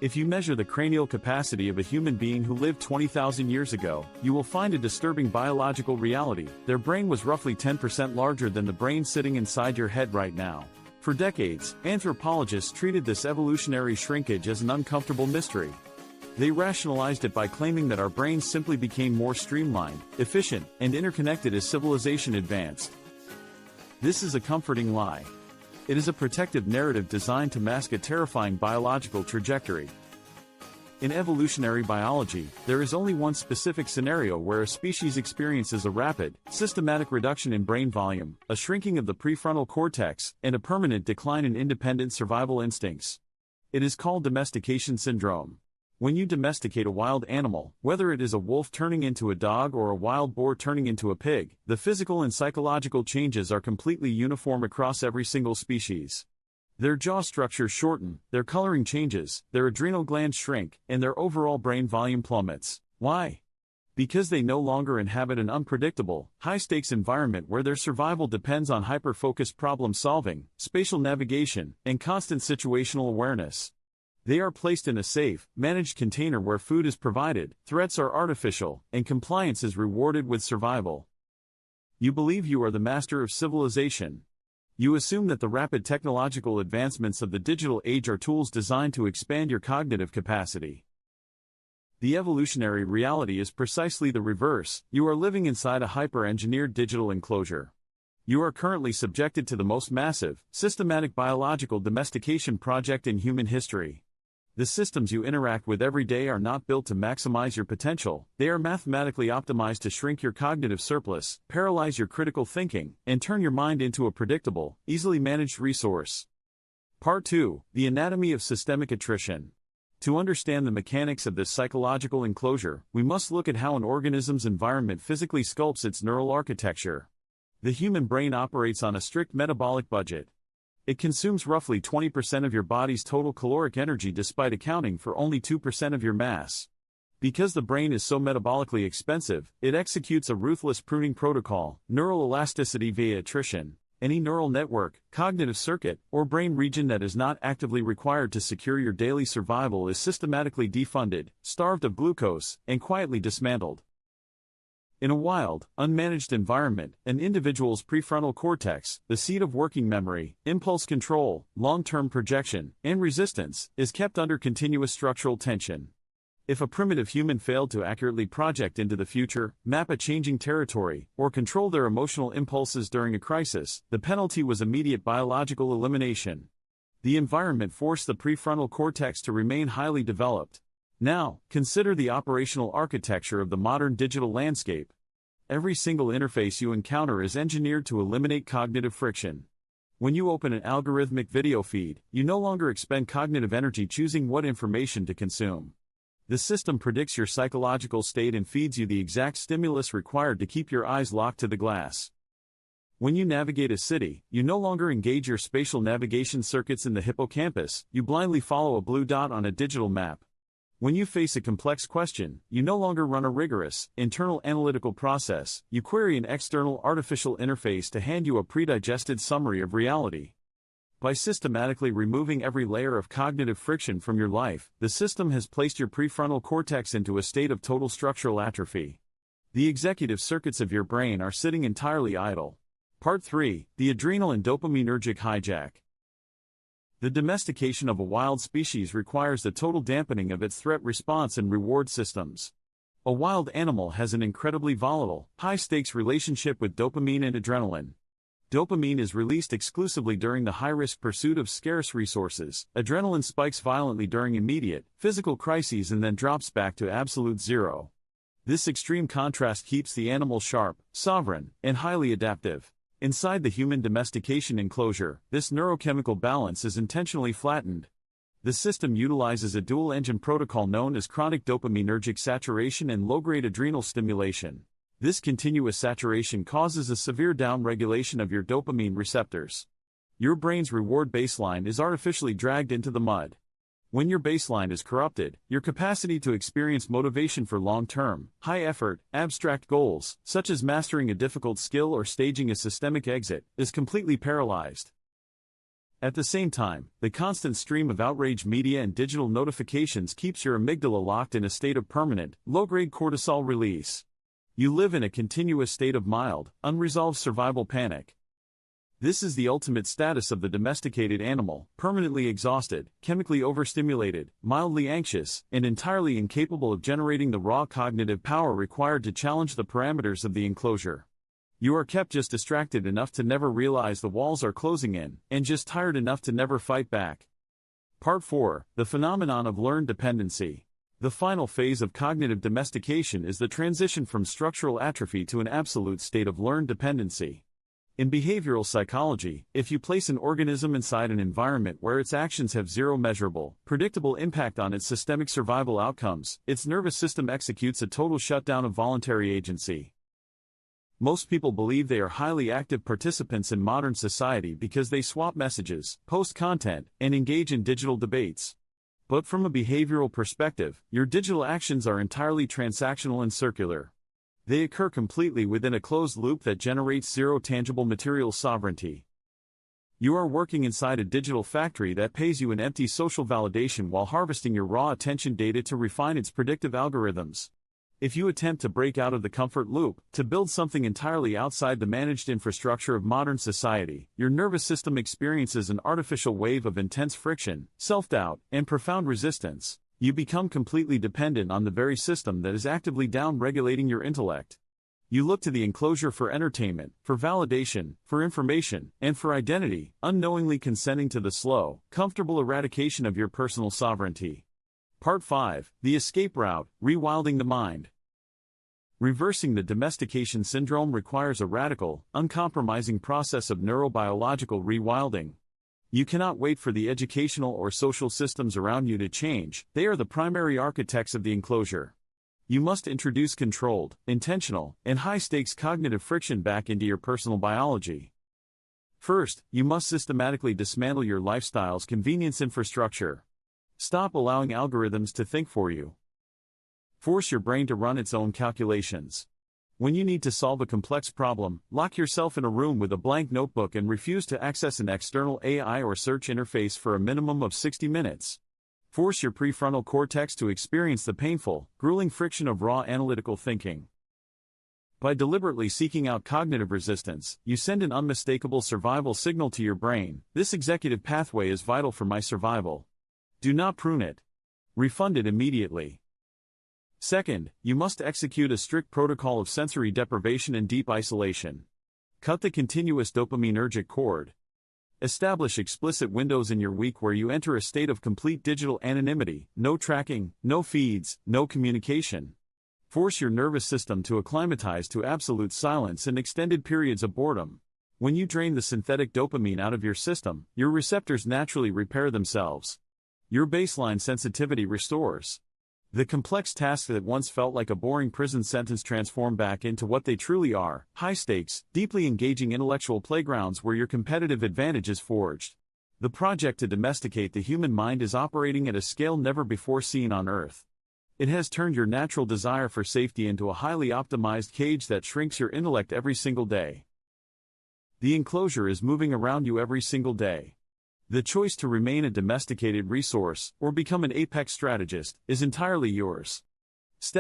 If you measure the cranial capacity of a human being who lived 20,000 years ago, you will find a disturbing biological reality. Their brain was roughly 10% larger than the brain sitting inside your head right now. For decades, anthropologists treated this evolutionary shrinkage as an uncomfortable mystery. They rationalized it by claiming that our brains simply became more streamlined, efficient, and interconnected as civilization advanced. This is a comforting lie. It is a protective narrative designed to mask a terrifying biological trajectory. In evolutionary biology, there is only one specific scenario where a species experiences a rapid, systematic reduction in brain volume, a shrinking of the prefrontal cortex, and a permanent decline in independent survival instincts. It is called domestication syndrome. When you domesticate a wild animal, whether it is a wolf turning into a dog or a wild boar turning into a pig, the physical and psychological changes are completely uniform across every single species. Their jaw structures shorten, their coloring changes, their adrenal glands shrink, and their overall brain volume plummets. Why? Because they no longer inhabit an unpredictable, high-stakes environment where their survival depends on hyper-focused problem-solving, spatial navigation, and constant situational awareness. They are placed in a safe, managed container where food is provided, threats are artificial, and compliance is rewarded with survival. You believe you are the master of civilization. You assume that the rapid technological advancements of the digital age are tools designed to expand your cognitive capacity. The evolutionary reality is precisely the reverse. You are living inside a hyper-engineered digital enclosure. You are currently subjected to the most massive, systematic biological domestication project in human history. The systems you interact with every day are not built to maximize your potential, they are mathematically optimized to shrink your cognitive surplus, paralyze your critical thinking, and turn your mind into a predictable, easily managed resource. Part 2. The Anatomy of Systemic Attrition. To understand the mechanics of this psychological enclosure, we must look at how an organism's environment physically sculpts its neural architecture. The human brain operates on a strict metabolic budget. It consumes roughly 20% of your body's total caloric energy despite accounting for only 2% of your mass. Because the brain is so metabolically expensive, it executes a ruthless pruning protocol, neural elasticity via attrition. Any neural network, cognitive circuit, or brain region that is not actively required to secure your daily survival is systematically defunded, starved of glucose, and quietly dismantled. In a wild, unmanaged environment, an individual's prefrontal cortex, the seat of working memory, impulse control, long-term projection, and resistance, is kept under continuous structural tension. If a primitive human failed to accurately project into the future, map a changing territory, or control their emotional impulses during a crisis, the penalty was immediate biological elimination. The environment forced the prefrontal cortex to remain highly developed. Now, consider the operational architecture of the modern digital landscape. Every single interface you encounter is engineered to eliminate cognitive friction. When you open an algorithmic video feed, you no longer expend cognitive energy choosing what information to consume. The system predicts your psychological state and feeds you the exact stimulus required to keep your eyes locked to the glass. When you navigate a city, you no longer engage your spatial navigation circuits in the hippocampus, you blindly follow a blue dot on a digital map. When you face a complex question, you no longer run a rigorous, internal analytical process, you query an external artificial interface to hand you a predigested summary of reality. By systematically removing every layer of cognitive friction from your life, the system has placed your prefrontal cortex into a state of total structural atrophy. The executive circuits of your brain are sitting entirely idle. Part 3. The Adrenal and Dopaminergic Hijack. The domestication of a wild species requires the total dampening of its threat response and reward systems. A wild animal has an incredibly volatile, high-stakes relationship with dopamine and adrenaline. Dopamine is released exclusively during the high-risk pursuit of scarce resources. Adrenaline spikes violently during immediate, physical crises and then drops back to absolute zero. This extreme contrast keeps the animal sharp, sovereign, and highly adaptive. Inside the human domestication enclosure, this neurochemical balance is intentionally flattened. The system utilizes a dual-engine protocol known as chronic dopaminergic saturation and low-grade adrenal stimulation. This continuous saturation causes a severe downregulation of your dopamine receptors. Your brain's reward baseline is artificially dragged into the mud. When your baseline is corrupted, your capacity to experience motivation for long-term, high-effort, abstract goals, such as mastering a difficult skill or staging a systemic exit, is completely paralyzed. At the same time, the constant stream of outrage media and digital notifications keeps your amygdala locked in a state of permanent, low-grade cortisol release. You live in a continuous state of mild, unresolved survival panic. This is the ultimate status of the domesticated animal, permanently exhausted, chemically overstimulated, mildly anxious, and entirely incapable of generating the raw cognitive power required to challenge the parameters of the enclosure. You are kept just distracted enough to never realize the walls are closing in, and just tired enough to never fight back. Part 4. The phenomenon of learned dependency. The final phase of cognitive domestication is the transition from structural atrophy to an absolute state of learned dependency. In behavioral psychology, if you place an organism inside an environment where its actions have zero measurable, predictable impact on its systemic survival outcomes, its nervous system executes a total shutdown of voluntary agency. Most people believe they are highly active participants in modern society because they swap messages, post content, and engage in digital debates. But from a behavioral perspective, your digital actions are entirely transactional and circular. They occur completely within a closed loop that generates zero tangible material sovereignty. You are working inside a digital factory that pays you an empty social validation while harvesting your raw attention data to refine its predictive algorithms. If you attempt to break out of the comfort loop, to build something entirely outside the managed infrastructure of modern society, your nervous system experiences an artificial wave of intense friction, self-doubt, and profound resistance. You become completely dependent on the very system that is actively down-regulating your intellect. You look to the enclosure for entertainment, for validation, for information, and for identity, unknowingly consenting to the slow, comfortable eradication of your personal sovereignty. Part 5. The escape route, rewilding the mind. Reversing the domestication syndrome requires a radical, uncompromising process of neurobiological rewilding. You cannot wait for the educational or social systems around you to change, they are the primary architects of the enclosure. You must introduce controlled, intentional, and high-stakes cognitive friction back into your personal biology. First, you must systematically dismantle your lifestyle's convenience infrastructure. Stop allowing algorithms to think for you. Force your brain to run its own calculations. When you need to solve a complex problem, lock yourself in a room with a blank notebook and refuse to access an external AI or search interface for a minimum of 60 minutes. Force your prefrontal cortex to experience the painful, grueling friction of raw analytical thinking. By deliberately seeking out cognitive resistance, you send an unmistakable survival signal to your brain: this executive pathway is vital for my survival. Do not prune it. Refund it immediately. Second, you must execute a strict protocol of sensory deprivation and deep isolation. Cut the continuous dopaminergic cord. Establish explicit windows in your week where you enter a state of complete digital anonymity: no tracking, no feeds, no communication. Force your nervous system to acclimatize to absolute silence and extended periods of boredom. When you drain the synthetic dopamine out of your system, your receptors naturally repair themselves. Your baseline sensitivity restores. The complex tasks that once felt like a boring prison sentence transform back into what they truly are: high-stakes, deeply engaging intellectual playgrounds where your competitive advantage is forged. The project to domesticate the human mind is operating at a scale never before seen on Earth. It has turned your natural desire for safety into a highly optimized cage that shrinks your intellect every single day. The enclosure is moving around you every single day. The choice to remain a domesticated resource, or become an apex strategist, is entirely yours. Step